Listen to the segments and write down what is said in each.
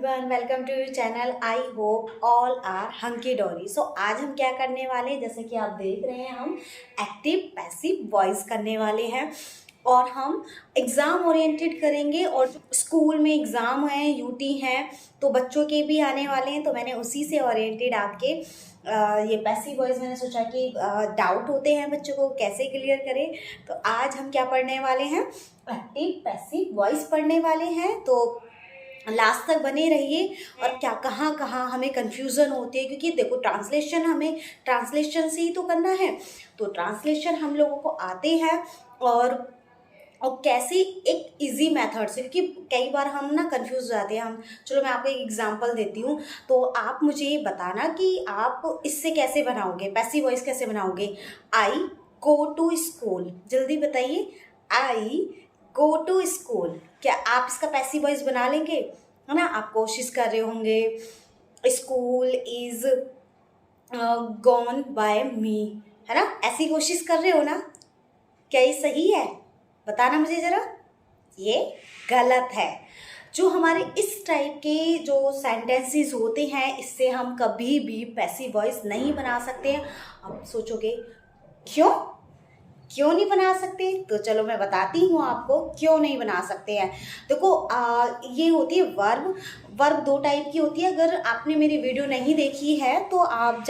Everyone, welcome to your channel. I hope all are hunky dory. So आज हम क्या करने वाले हैं, जैसे कि आप देख रहे हैं, हम एक्टिव पैसिव वॉइस करने वाले हैं और हम एग्ज़ाम ओरिएंटेड करेंगे। और स्कूल में एग्ज़ाम हैं, यूटी हैं, तो बच्चों के भी आने वाले हैं, तो मैंने उसी से ओरिएंटेड आपके ये पैसिव वॉइस मैंने सोचा कि डाउट होते हैं बच्चों को कैसे क्लियर करें। तो आज हम क्या पढ़ने वाले हैं, एक्टिव पैसिव वॉइस पढ़ने वाले हैं। तो लास्ट तक बने रहिए। और क्या कहाँ कहाँ हमें कंफ्यूजन होती है, क्योंकि देखो ट्रांसलेशन हमें ट्रांसलेशन से ही तो करना है, तो ट्रांसलेशन हम लोगों को आते हैं और कैसे एक इजी मेथड से, क्योंकि कई बार हम ना कंफ्यूज हो जाते हैं। हम चलो मैं आपको एक एग्जांपल देती हूँ, तो आप मुझे ये बताना कि आप इससे कैसे बनाओगे, पैसिव वॉइस कैसे बनाओगे। आई गो टू स्कूल, जल्दी बताइए। आई गो टू स्कूल, क्या आप इसका पैसिव वॉइस बना लेंगे, है ना। आप कोशिश कर रहे होंगे। स्कूल इज गॉन बाय मी, है ना, ऐसी कोशिश कर रहे हो ना। क्या ये सही है, बताना मुझे ज़रा। ये गलत है। जो हमारे इस टाइप के जो सेंटेंसेस होते हैं, इससे हम कभी भी पैसिव वॉइस नहीं बना सकते हैं। अब सोचोगे क्यों क्यों नहीं बना सकते, तो चलो मैं बताती हूँ आपको क्यों नहीं बना सकते हैं। देखो ये होती है वर्ब। वर्ब दो टाइप की होती है। अगर आपने मेरी वीडियो नहीं देखी है तो आप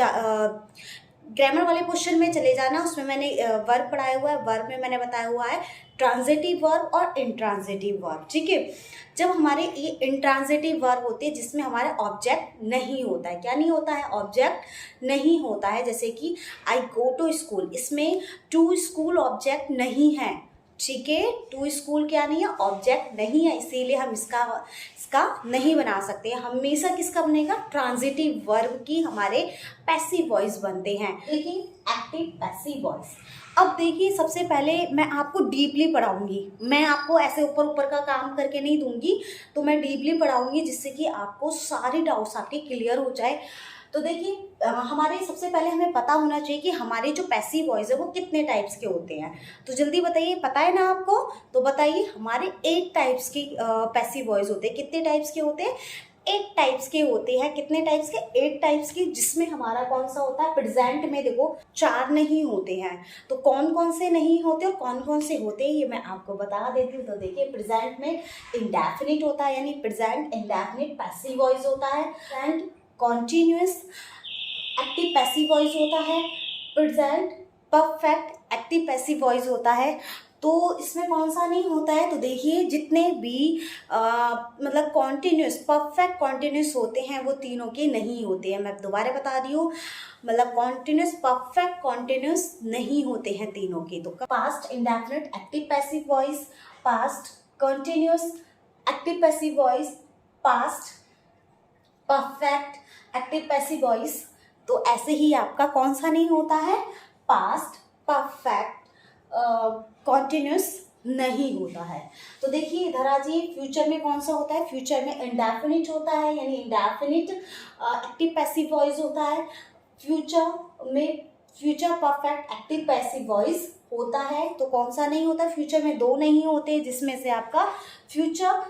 ग्रामर वाले क्वेश्चन में चले जाना, उसमें मैंने वर्ब पढ़ाया हुआ है। वर्ब में मैंने बताया हुआ है ट्रांजिटिव वर्ब और इंट्रांजिटिव वर्ब, ठीक है। जब हमारे ये इंट्रांजिटिव वर्ब होते हैं जिसमें हमारा ऑब्जेक्ट नहीं होता है, क्या नहीं होता है, ऑब्जेक्ट नहीं होता है। जैसे कि आई गो टू स्कूल, इसमें टू स्कूल ऑब्जेक्ट नहीं है, ठीक है। टू स्कूल क्या नहीं है, ऑब्जेक्ट नहीं है, इसीलिए हम इसका नहीं बना सकते। हमेशा किसका बनेगा, ट्रांजिटिव वर्ब की हमारे पैसिव वॉइस बनते हैं। देखिए एक्टिव पैसिव वॉइस। अब देखिए सबसे पहले मैं आपको डीपली पढ़ाऊंगी, मैं आपको ऐसे ऊपर ऊपर का काम करके नहीं दूंगी, तो मैं डीपली पढ़ाऊंगी जिससे कि आपको सारे डाउट्स आपके क्लियर हो जाए। तो देखिए हमारे सबसे पहले हमें पता होना चाहिए कि हमारे जो पैसिव वॉइस है वो कितने टाइप्स के होते हैं। तो जल्दी बताइए, पता है ना आपको, तो बताइए। हमारे 8 टाइप्स के पैसिव वॉइस होते हैं। कितने टाइप्स के होते हैं, 8 टाइप्स के होते हैं। कितने टाइप्स के, 8 टाइप्स के, जिसमें हमारा कौन सा होता है, प्रेजेंट में देखो 4 नहीं होते हैं। तो कौन कौन से नहीं होते और कौन कौन से होते हैं ये मैं आपको बता देती हूँ। तो देखिए प्रेजेंट में इंडेफिनिट होता है, यानी प्रेजेंट इंडेफिनिट पैसिव वॉइस होता है। Present continuous active passive voice होता है। Present perfect active passive voice होता है। तो इसमें कौन सा नहीं होता है, तो देखिए जितने भी मतलब कॉन्टिन्यूस परफेक्ट कॉन्टिन्यूस होते हैं वो तीनों के नहीं होते हैं। मैं दोबारा बता रही हूँ, मतलब कॉन्टिन्यूस परफेक्ट कॉन्टिन्यूस नहीं होते हैं तीनों के। तो past indefinite active passive voice, past continuous active passive voice, past perfect active passive voice. तो ऐसे ही आपका कौन सा नहीं होता है, पास्ट परफेक्ट कॉन्टिन्यूस नहीं होता है। तो देखिए इधर आ जाइए, फ्यूचर में कौन सा होता है, फ्यूचर में इंडेफिनिट होता है, यानी इंडेफिनिट एक्टिव पैसिव वॉइस होता है। फ्यूचर में future perfect active passive voice होता है। तो कौन सा नहीं होता, फ्यूचर में 2 नहीं होते, जिसमें से आपका फ्यूचर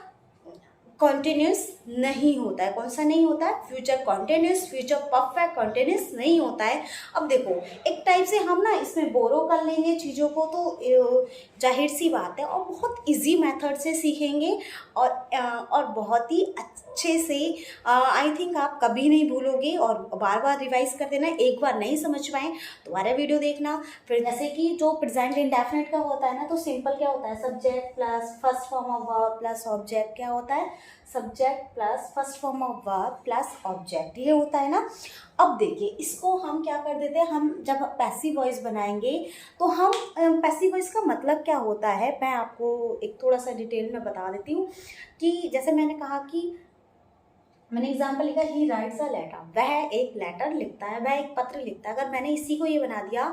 कॉन्टिन्यूस नहीं होता है। कौन सा नहीं होता है, future continuous, future perfect continuous नहीं होता है। अब देखो एक टाइप से हम ना इसमें बोरो कर लेंगे चीज़ों को, तो जाहिर सी बात है, और बहुत इजी मेथड से सीखेंगे और बहुत ही अच्छे से। आई थिंक आप कभी नहीं भूलोगे, और बार बार रिवाइज कर देना। एक बार नहीं समझ पाए दोबारा वीडियो देखना। फिर जैसे कि जो प्रेजेंट इंडेफिनिट का होता है ना, तो सिंपल क्या होता है, subject plus first form of verb plus object, क्या होता है, subject plus first form of verb plus object, ये होता है ना। अब देखिए इसको हम क्या कर देते हैं, हम जब पैसिव वॉइस बनाएंगे तो हम पैसिव वॉइस का मतलब क्या होता है, मैं आपको एक थोड़ा सा डिटेल में बता देती हूँ। कि जैसे मैंने कहा कि मैंने एग्जाम्पल लिखा, ही राइट्स अ लेटर, वह एक लेटर लिखता है, वह एक पत्र लिखता है। अगर मैंने इसी को ये बना दिया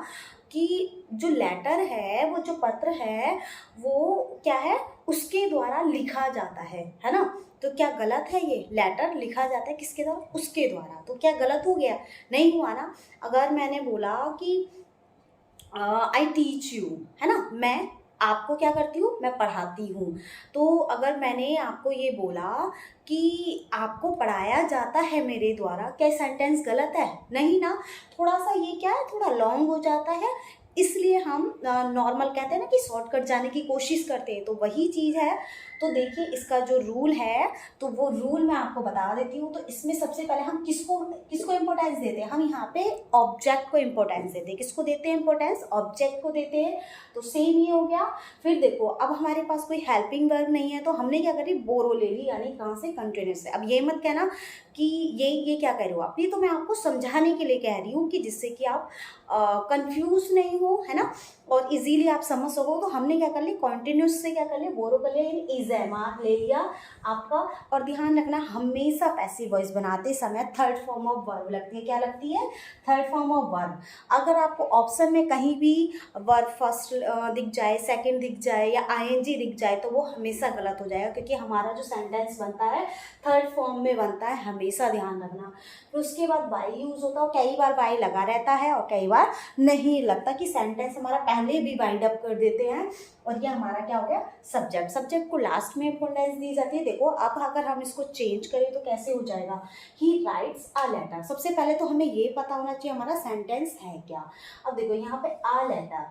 कि जो लेटर है, वो जो पत्र है, वो क्या है, उसके द्वारा लिखा जाता है ना। तो क्या गलत है, ये लेटर लिखा जाता है किसके द्वारा, उसके द्वारा। तो क्या गलत हो गया, नहीं हुआ ना। अगर मैंने बोला कि आई टीच यू, है ना, मैं आपको क्या करती हूँ, मैं पढ़ाती हूँ। तो अगर मैंने आपको ये बोला कि आपको पढ़ाया जाता है मेरे द्वारा, क्या सेंटेंस गलत है? नहीं ना। थोड़ा सा ये क्या है, थोड़ा लॉन्ग हो जाता है, इसलिए हम नॉर्मल कहते हैं ना कि शॉर्टकट जाने की कोशिश करते हैं, तो वही चीज़ है। तो देखिए इसका जो रूल है, तो वो रूल मैं आपको बता देती हूँ। तो इसमें सबसे पहले हम किसको किसको इम्पोर्टेंस देते हैं? हम यहाँ पे ऑब्जेक्ट को इम्पोर्टेंस देते हैं। किसको देते हैं इम्पोर्टेंस? ऑब्जेक्ट को देते हैं। तो सेम ही हो गया। फिर देखो, अब हमारे पास कोई हेल्पिंग वर्ब नहीं है, तो हमने क्या करी, बोरो ले ली, यानी कहाँ से, कंटिन्यूस से। अब ये मत कहना कि ये क्या कह रहे हो आप, ये तो मैं आपको समझाने के लिए कह रही हूँ कि जिससे कि आप कंफ्यूज नहीं हो, है ना, और इजीली आप समझ सको। तो हमने क्या कर लिया, कॉन्टिन्यूस से क्या कर लिया, बोरो कर लिया, इज है मार्क ले लिया आपका। और ध्यान रखना, हमेशा पैसिव वॉइस बनाते समय थर्ड फॉर्म ऑफ वर्ब लगती है। क्या लगती है? Third form of verb. अगर आपको ऑप्शन में कहीं भी वर्ब फर्स्ट दिख जाए, सेकंड दिख जाए या आईएनजी दिख जाए, तो वो हमेशा गलत हो जाएगा, क्योंकि हमारा जो सेंटेंस बनता है थर्ड फॉर्म में बनता है, हमेशा ध्यान रखना। फिर उसके बाद बाई यूज होता है, कई बार बाई लगा रहता है और कई बार नहीं लगता, कि सेंटेंस हमारा पहले भी बाइंड अप कर देते हैं। और ये हमारा क्या हो गया, सब्जेक्ट। सब्जेक्ट को लास्ट में इम्पोर्टेंस दी जाती है। देखो अब अगर हम इसको चेंज करें तो कैसे हो जाएगा, ही राइट्स अ लेटर। सबसे पहले तो हमें ये पता होना चाहिए हमारा सेंटेंस है क्या। अब देखो यहाँ पे अ लेटर,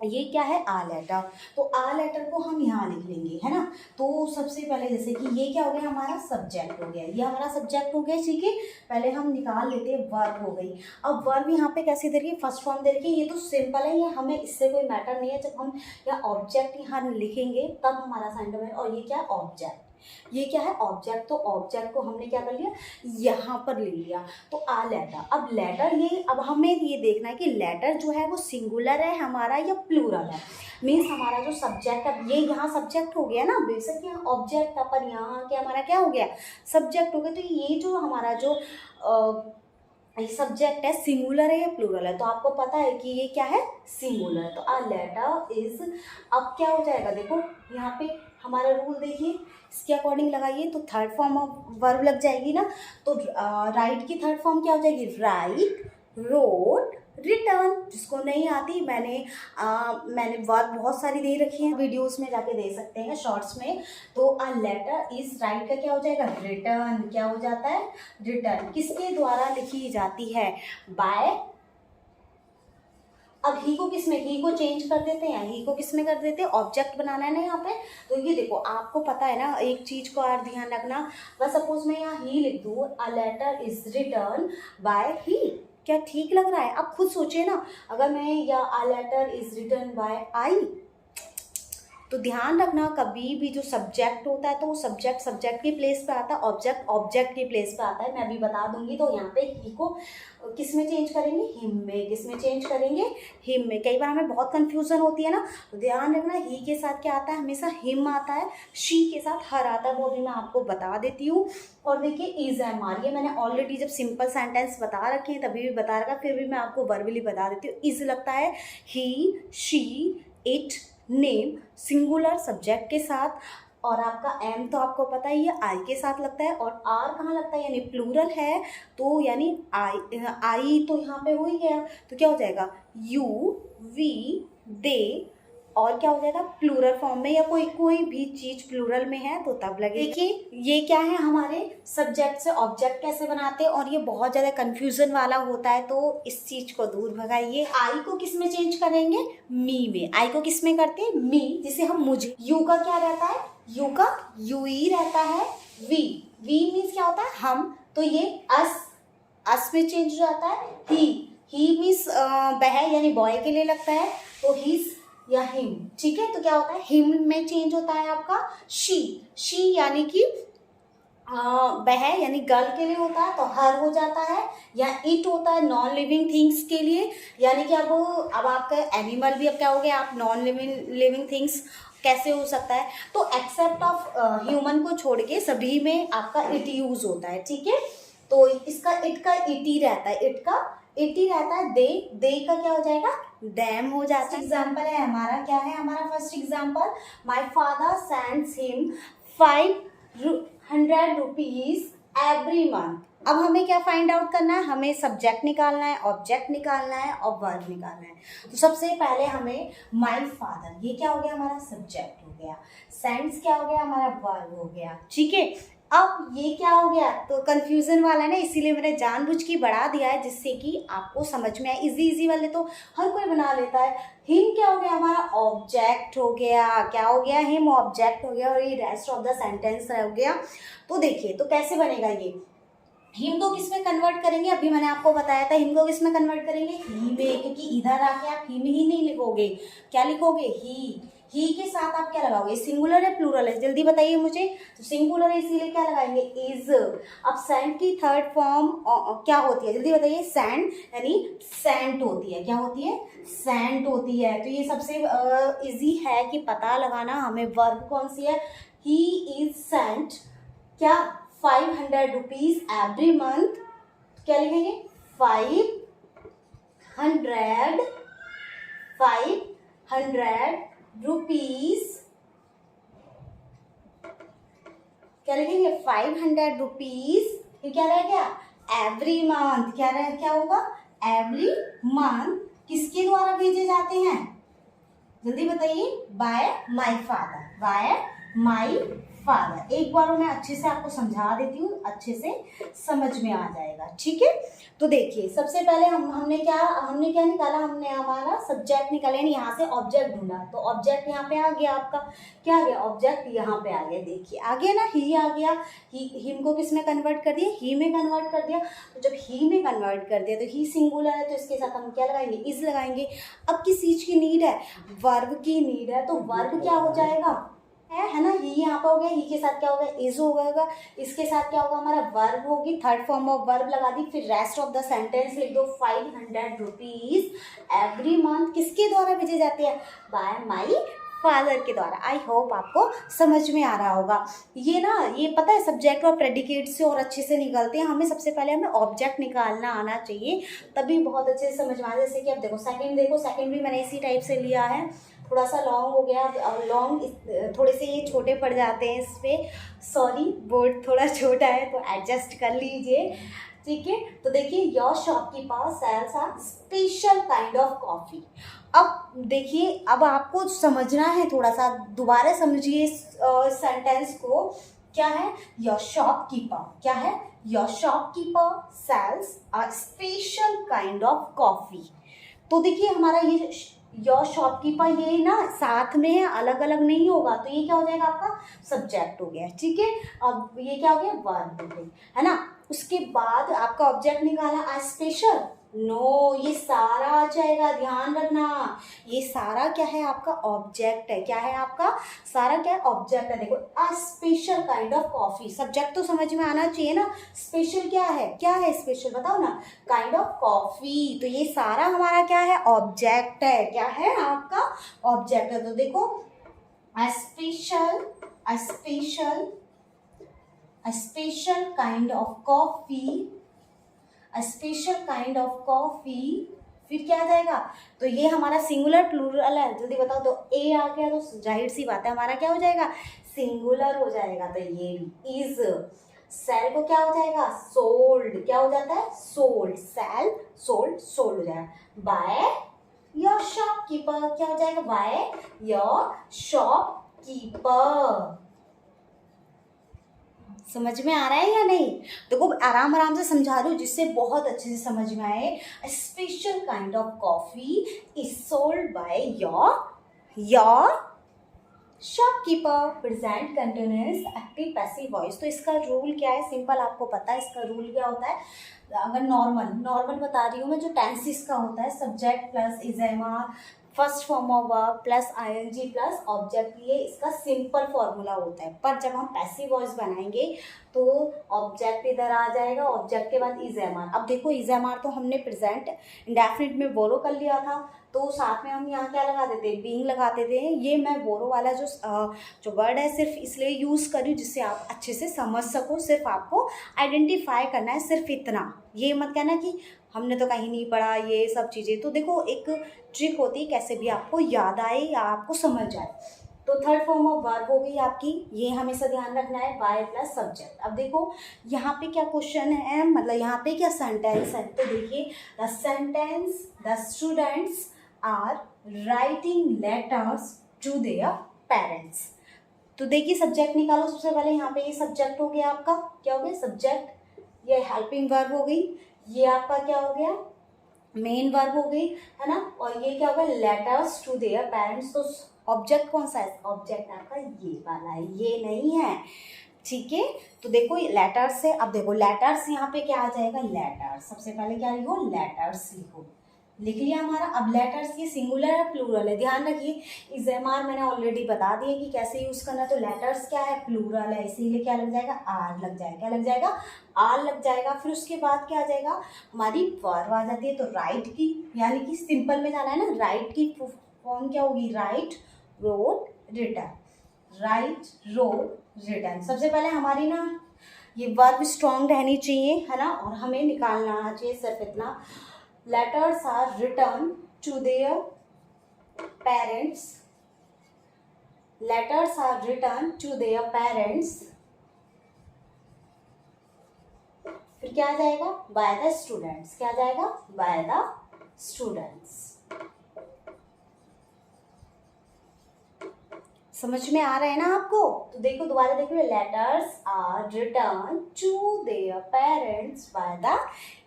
ये क्या है, आ लेटर। तो आ लेटर को हम यहाँ लिख लेंगे, है ना। तो सबसे पहले जैसे कि ये क्या हो गया, हमारा सब्जेक्ट हो गया, ये हमारा सब्जेक्ट हो गया, ठीक है। पहले हम निकाल लेते हैं, वर्ब हो गई। अब वर्ब यहाँ पे कैसे दे रही है, फर्स्ट फॉर्म दे रही है, ये तो सिंपल है, ये हमें इससे कोई मैटर नहीं है। जब हम या ऑब्जेक्ट यहाँ लिखेंगे तब हमारा सेंटेंस है। और ये क्या है, ऑब्जेक्ट। ये क्या है, ऑब्जेक्ट। तो ऑब्जेक्ट को हमने क्या कर लिया, यहाँ पर ले लिया। तो आ लेटर। अब लेटर, ये अब हमें ये देखना है कि लेटर जो है वो सिंगुलर है हमारा या प्लूरल है। मीन्स हमारा जो सब्जेक्ट, अब ये यहाँ सब्जेक्ट हो गया ना, बेशक यहाँ ऑब्जेक्ट था, पर यहाँ क्या हमारा क्या हो गया, सब्जेक्ट हो गया। तो ये जो हमारा जो सब्जेक्ट है, सिंगुलर है या प्लूरल है, तो आपको पता है कि ये क्या है, सिंगुलर। तो आ लेटर इज, अब क्या हो जाएगा, देखो यहाँ पे हमारा रूल देखिए, इसके अकॉर्डिंग लगाइए, तो थर्ड फॉर्म ऑफ वर्ब लग जाएगी ना। तो राइट की थर्ड फॉर्म क्या हो जाएगी, राइट, रोट, रिटर्न। जिसको नहीं आती, मैंने वर्ब बहुत सारी दे रखी है, वीडियोस में जाके दे सकते हैं, शॉर्ट्स में। तो अ लेटर इज, राइट का क्या हो जाएगा, रिटर्न। क्या हो जाता है, रिटर्न। किसके द्वारा लिखी जाती है, बाय। अब ही को किस में, ही को चेंज कर देते हैं, ही को किस में कर देते हैं, ऑब्जेक्ट बनाना है ना यहाँ पे। तो ये देखो, आपको पता है ना, एक चीज को और ध्यान रखना। बस सपोज मैं यहाँ ही लिख दूँ, a letter is return by he. क्या ठीक लग रहा है? आप खुद सोचिए ना, अगर मैं या a letter is return by I, तो ध्यान रखना, कभी भी जो सब्जेक्ट होता है तो वो सब्जेक्ट के प्लेस पे आता है, ऑब्जेक्ट के प्लेस पे आता है। मैं अभी बता दूंगी। तो यहाँ पे ही को किस में चेंज करेंगे, हिम में। किस में चेंज करेंगे, हिम में। कई बार हमें बहुत कंफ्यूजन होती है ना, तो ध्यान रखना, ही के साथ क्या आता है, हमेशा हिम आता है, शी के साथ हर आता है, वो भी मैं आपको बता देती हूँ। और देखिए इज एम आर, ये मैंने ऑलरेडी जब सिंपल सेंटेंस बता रखे हैं तभी भी बता रखा, फिर भी मैं आपको वर्बली बता देती हूँ। इज लगता है he, she, it, name, singular subject के साथ। और आपका एम तो आपको पता ही है, आई के साथ लगता है। और आर कहाँ लगता है, यानी प्लूरल है, तो यानी आई तो यहाँ पे हो ही गया, तो क्या हो जाएगा, यू, वी, दे। और क्या हो जाएगा, प्लूरल फॉर्म में, या कोई भी चीज प्लूरल में है तो तब लगे। देखिए ये क्या है, हमारे सब्जेक्ट से ऑब्जेक्ट कैसे बनाते हैं, और ये बहुत ज्यादा कंफ्यूजन वाला होता है, तो इस चीज को दूर भगाइए। आई को किस में चेंज करेंगे, मी में। आई को किस में करते हैं, मी, जिसे हम मुझे। यू का क्या रहता है, यू का यू ही रहता है। वी, वी मीन्स क्या होता है, हम, तो ये अस में चेंज हो जाता है। ही मीन्स वह, यानी बॉय के लिए लगता है, तो हिज या हिम, ठीक है। तो क्या होता है, हिम में चेंज होता है आपका शी यानी कि वह, यानी गर्ल के लिए होता है तो हर हो जाता है। या इट होता है नॉन लिविंग थिंग्स के लिए, यानी कि अब आपका एनिमल भी, अब क्या हो गया, आप नॉन लिविंग थिंग्स कैसे हो सकता है, तो एक्सेप्ट ऑफ ह्यूमन को छोड़ के सभी में आपका इट यूज होता है, ठीक है। तो इसका इट का इट ही रहता है, इट का इट ही रहता है। दे का क्या हो जाएगा, डैम हो जाता है। एग्जाम्पल है हमारा, क्या है हमारा first example, my father sends him 500 rupees every month. अब हमें क्या फाइंड आउट करना है, हमें सब्जेक्ट निकालना है, ऑब्जेक्ट निकालना है और वर्ब निकालना है। तो सबसे पहले हमें माय फादर, ये क्या हो गया हमारा सब्जेक्ट हो गया, सेंड्स क्या हो गया हमारा वर्ब हो गया, ठीक है। अब ये क्या हो गया, तो कंफ्यूजन वाला है ना, इसीलिए मैंने जानबूझ के बढ़ा दिया है जिससे कि आपको समझ में आए। इजी इजी वाले तो हर कोई बना लेता है। हिम क्या हो गया हमारा ऑब्जेक्ट हो गया, क्या हो गया हिम ऑब्जेक्ट हो गया, और ये रेस्ट ऑफ द सेंटेंस हो गया। तो देखिए तो कैसे बनेगा ये, हिम को किस में कन्वर्ट करेंगे, अभी मैंने आपको बताया था हिम को किस में कन्वर्ट करेंगे, ही में, क्योंकि इधर आके आप हिम ही नहीं लिखोगे, क्या लिखोगे ही के साथ आप क्या लगाओगे, सिंगुलर है प्लूरल है, जल्दी बताइए मुझे। तो सिंगुलर है इसीलिए क्या लगाएंगे इज। अब सैंड की थर्ड फॉर्म क्या होती है, जल्दी बताइए, सैंड यानी सेंट होती है, क्या होती है सेंट होती है। तो ये सबसे इजी है कि पता लगाना हमें वर्ब कौन सी है, ही इज सेंट क्या 500 रुपीज एवरी मंथ, क्या लिखेंगे 500 रुपीज, क्या लिखेंगे 500 रुपीज, ये क्या रह गया एवरी मंथ, क्या होगा एवरी मंथ, किसके द्वारा भेजे जाते हैं, जल्दी बताइए, बाय माय फादर। एक बार मैं अच्छे से आपको समझा देती हूँ, अच्छे से समझ में आ जाएगा, ठीक है। तो देखिए सबसे पहले हमने क्या निकाला, हमने हमारा सब्जेक्ट निकाला, यानी यहाँ से ऑब्जेक्ट ढूंढा। तो ऑब्जेक्ट यहाँ पे आ गया आपका, क्या आ गया ऑब्जेक्ट यहाँ पे आ गया, देखिए आ गया ना, ही आ गया, हिम को किस में कन्वर्ट कर दिया, ही में कन्वर्ट कर दिया। तो जब ही में कन्वर्ट कर दिया तो ही सिंगुलर है, तो इसके साथ हम क्या लगाएंगे इज लगाएंगे। अब किस चीज की नीड है, वर्ब की नीड है, तो वर्ब क्या हो जाएगा है ना, ही यहाँ पे हो गया, ही के साथ क्या होगा इज होगा, इसके साथ क्या होगा हमारा वर्ब होगी, थर्ड फॉर्म ऑफ वर्ब लगा दी, फिर रेस्ट ऑफ द सेंटेंस लिख दो 500 रुपीज एवरी मंथ किसके द्वारा भेजे जाते हैं, बाय माई फादर के द्वारा। आई होप आपको समझ में आ रहा होगा। ये ना ये पता है सब्जेक्ट और प्रेडिकेट से और अच्छे से निकलते हैं, हमें सबसे पहले हमें ऑब्जेक्ट निकालना आना चाहिए, तभी बहुत अच्छे से समझ में आ। जैसे कि अब देखो सेकंड भी मैंने इसी टाइप से लिया है, थोड़ा सा लॉन्ग हो गया, थोड़े से ये छोटे पड़ जाते हैं इस पर, सॉरी बोर्ड थोड़ा छोटा है तो एडजस्ट कर लीजिए, ठीक है। तो देखिए your shopkeeper sells a special kind of coffee. अब देखिए अब आपको समझना है, थोड़ा सा दोबारा समझिए इस सेंटेंस को, क्या है योर शॉपकीपर, क्या है your shopkeeper sells a special kind of coffee. तो देखिए हमारा ये योर शॉपकीपर ये ना साथ में है, अलग अलग नहीं होगा, तो ये क्या हो जाएगा आपका सब्जेक्ट हो गया, ठीक है। अब ये क्या हो गया वर्ब हो गई, है ना। उसके बाद आपका ऑब्जेक्ट निकाला आ स्पेशल, नो ये सारा आ जाएगा, ध्यान रखना ये सारा क्या है आपका ऑब्जेक्ट है, क्या है आपका सारा क्या है ऑब्जेक्ट है। देखो a special kind of coffee, subject तो समझ में आना चाहिए ना, स्पेशल क्या है स्पेशल बताओ ना, काइंड ऑफ कॉफी, तो ये सारा हमारा क्या है ऑब्जेक्ट है, क्या है आपका ऑब्जेक्ट है। तो देखो a special kind of coffee, फिर क्या आ जाएगा, तो ये हमारा सिंगुलर प्लूरल है, जल्दी बताओ। तो ए आ गया तो जाहिर सी बात है हमारा क्या हो जाएगा सिंगुलर हो जाएगा, तो ये इज। सेल को क्या हो जाएगा सोल्ड, क्या हो जाता है सोल्ड, सेल सोल्ड हो जाएगा। बाय योर शॉपकीपर, क्या हो जाएगा बाय योर शॉपकीपर। समझ में आ रहा है या नहीं, देखो आराम आराम से समझा रही हूँ जिससे बहुत अच्छे से समझ में आए। Special kind of coffee is sold by your shopkeeper. Present continuous active passive voice, तो इसका रूल क्या है, सिंपल आपको पता है इसका रूल क्या होता है। अगर नॉर्मल बता रही हूँ मैं, जो टेंसेस का होता है subject plus is am first form of verb plus ING plus object, ये इसका सिंपल फॉर्मूला होता है। पर जब हम पैसिव वॉइस बनाएंगे तो ऑब्जेक्ट इधर आ जाएगा, ऑब्जेक्ट के बाद इज एम आर। अब देखो इज एम आर तो हमने प्रेजेंट इंडेफिनिट में बोरो कर लिया था, तो साथ में हम यहाँ क्या लगा देते हैं बीइंग लगाते थे। ये मैं बोरो वाला जो वर्ड है सिर्फ इसलिए यूज़ कर रही हूँ जिससे आप अच्छे से समझ सको, सिर्फ आपको आइडेंटिफाई करना है, सिर्फ इतना। ये मत कहना कि हमने तो कहीं नहीं पढ़ा ये सब चीज़ें। तो देखो एक ट्रिक होती है कैसे भी आपको याद आए या आपको समझ आए। तो थर्ड फॉर्म ऑफ वर्ब हो गई आपकी, ये हमेशा ध्यान रखना है, बाय प्लस सब्जेक्ट। अब देखो यहाँ पे क्या क्वेश्चन है, मतलब यहाँ पे क्या सेंटेंस है, तो देखिए the sentence the students are writing letters to their parents. तो देखिए सब्जेक्ट निकालो सबसे पहले, यहाँ पे ये सब्जेक्ट हो गया आपका, क्या हो गया सब्जेक्ट, ये हेल्पिंग वर्ब हो गई, ये आपका क्या हो गया मेन वर्ब हो गई, है ना, और ये क्या होगा लेटर्स टू देयर पेरेंट्स। तो ऑब्जेक्ट कौन सा है, ऑब्जेक्ट आपका ये वाला है, ये नहीं है, ठीक है। तो देखो लेटर्स से, अब देखो लेटर्स यहाँ पे क्या आ जाएगा, लेटर्स, सबसे पहले क्या लिखो लेटर्स लिखो, लिख लिया हमारा। अब लेटर्स ये सिंगुलर है प्लूरल है, ध्यान रखिए इज़ेमार मैंने ऑलरेडी बता दिया कि कैसे यूज़ करना। तो लेटर्स क्या है प्लूरल है, इसीलिए क्या लग जाएगा आर लग जाएगा, क्या लग जाएगा आर लग जाएगा। फिर उसके बाद क्या आ जाएगा हमारी वर्ब आ जाती है। तो राइट की यानी कि सिंपल में जाना है ना, राइट की फॉर्म क्या होगी, right road return, right road return. सबसे पहले हमारी ना ये वर्ब स्ट्रॉन्ग रहनी चाहिए, है ना, और हमें निकालना आना चाहिए सिर्फ इतना, letters are written to their parents, letters are written to their parents, फिर क्या आ जाएगा by the students, क्या आ जाएगा by the students। समझ में आ रहा है ना आपको। तो देखो दोबारा देखो, letters are return to their parents by the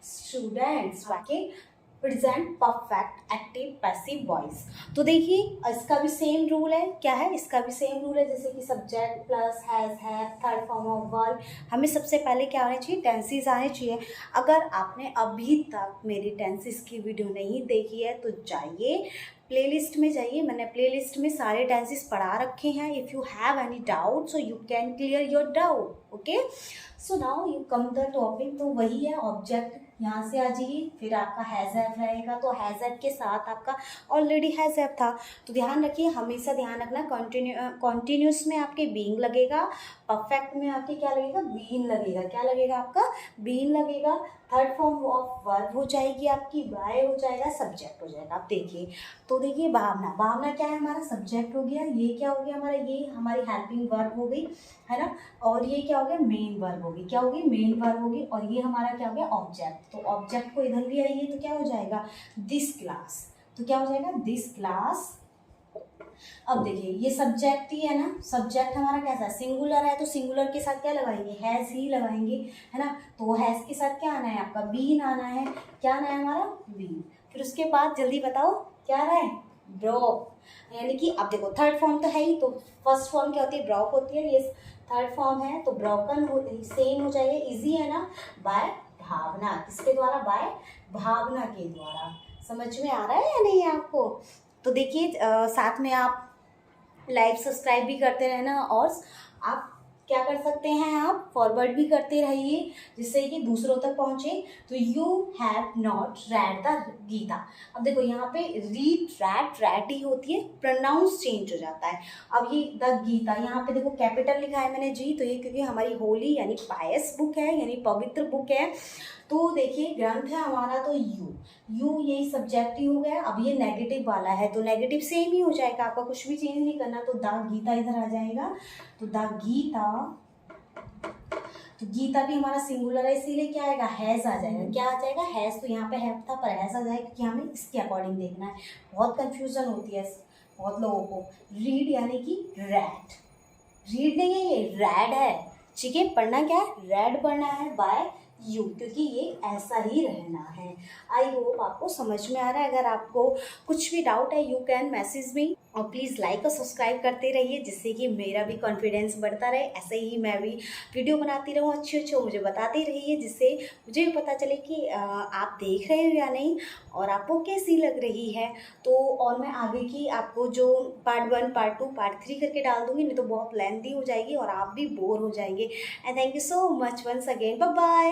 students, बाकी present perfect active passive voice. तो देखिए इसका भी सेम रूल है, क्या है इसका भी सेम रूल है, जैसे कि subject plus has have third form of verb, हमें सबसे पहले क्या आने चाहिए टेंसेस आने चाहिए। अगर आपने अभी तक मेरी टेंसेस की वीडियो नहीं देखी है तो जाइए प्लेलिस्ट में जाइए, मैंने प्लेलिस्ट में सारे टेंसेस पढ़ा रखे हैं। If you have any doubt so you can clear your doubt, okay. So now you come the topic, तो वही है ऑब्जेक्ट, यहाँ से आ जाइए, फिर आपका हैज़ हैव रहेगा, तो हैज़ हैव के साथ आपका ऑलरेडी हैज़ हैव था। तो ध्यान रखिए, हमेशा ध्यान रखना कॉन्टिन्यूस में आपके बीइंग लगेगा, परफेक्ट में आपके क्या लगेगा बीइंग लगेगा, क्या लगेगा आपका बीइंग लगेगा। थर्ड फॉर्म ऑफ वर्ब हो जाएगी आपकी बाय हो जाएगा, सब्जेक्ट हो जाएगा। आप देखिए, तो देखिए भावना, भावना क्या है हमारा सब्जेक्ट हो गया, ये क्या हो गया हमारा ये हमारी हेल्पिंग वर्ब हो गई, है ना, और ये क्या हो गया मेन वर्ब होगी, क्या होगी मेन वर्ब होगी, और ये हमारा क्या हो गया ऑब्जेक्ट। तो ऑब्जेक्ट को इधर भी आइए तो क्या हो जाएगा दिस क्लास, तो क्या हो जाएगा दिस क्लास। अब देखिए ये सब्जेक्ट ही है ना, सब्जेक्ट हमारा कैसा है सिंगुलर है, तो सिंगुलर के साथ क्या लगाएंगे हैज़ ही लगाएंगे, है ना। तो हैज़ के साथ क्या आना है आपका बीन आना है, क्या आना है हमारा बीन। फिर उसके बाद जल्दी बताओ क्या आ रहा है ब्रोक, यानी कि अब देखो थर्ड फॉर्म तो है ही, तो फर्स्ट फॉर्म क्या होती है ब्रोक होती है, ये थर्ड फॉर्म है तो ब्रोकन सेम हो जाएगा, इजी है ना, बाय भावना, किसके द्वारा बाय भावना के द्वारा। समझ में आ रहा है या नहीं आपको। तो देखिए साथ में आप लाइक सब्सक्राइब भी करते रहना, और आप क्या कर सकते हैं आप फॉरवर्ड भी करते रहिए जिससे कि दूसरों तक पहुँचे। तो you have not read the Gita, अब देखो यहाँ पे रीड रैट ही होती है, प्रोनाउंस चेंज हो जाता है। अब ये द गीता यहाँ पे देखो कैपिटल लिखा है मैंने जी, तो ये क्योंकि हमारी होली यानी पायस बुक है, यानी पवित्र बुक है। तो देखिए ग्रंथ है हमारा, तो यू यही सब्जेक्ट ही हो गया। अब ये नेगेटिव वाला है तो नेगेटिव सेम ही हो जाएगा, आपका कुछ भी चेंज नहीं करना। तो द गीता इधर आ जाएगा, तो द गीता, तो गीता भी हमारा सिंगुलर है इसीलिए क्या आएगा हैज़ आ जाएगा, क्या आ जाएगा हैज़। तो यहाँ पे हैव था पर हैज़ आ जाएगा क्योंकि हमें इसके अकॉर्डिंग देखना है, बहुत कंफ्यूजन होती है बहुत लोगों को। रीड यानी कि रैड, रीड नहीं है ये रैड है, ठीक है। पढ़ना क्या है रैड पढ़ना है बाय यू, क्योंकि ये ऐसा ही रहना है। आई होप आपको समझ में आ रहा है। अगर आपको कुछ भी डाउट है यू कैन मैसेज मी, और प्लीज़ लाइक और सब्सक्राइब करते रहिए जिससे कि मेरा भी कॉन्फिडेंस बढ़ता रहे। ऐसे ही मैं भी वीडियो बनाती रहूँ अच्छे मुझे बताते रहिए, जिससे मुझे भी पता चले कि आप देख रहे हो या नहीं और आपको कैसी लग रही है। तो और मैं आगे की आपको जो पार्ट 1 पार्ट 2 पार्ट 3 करके डाल दूँगी, नहीं तो बहुत लेंथी हो जाएगी और आप भी बोर हो जाएंगे। And thank you so much once again, bye bye.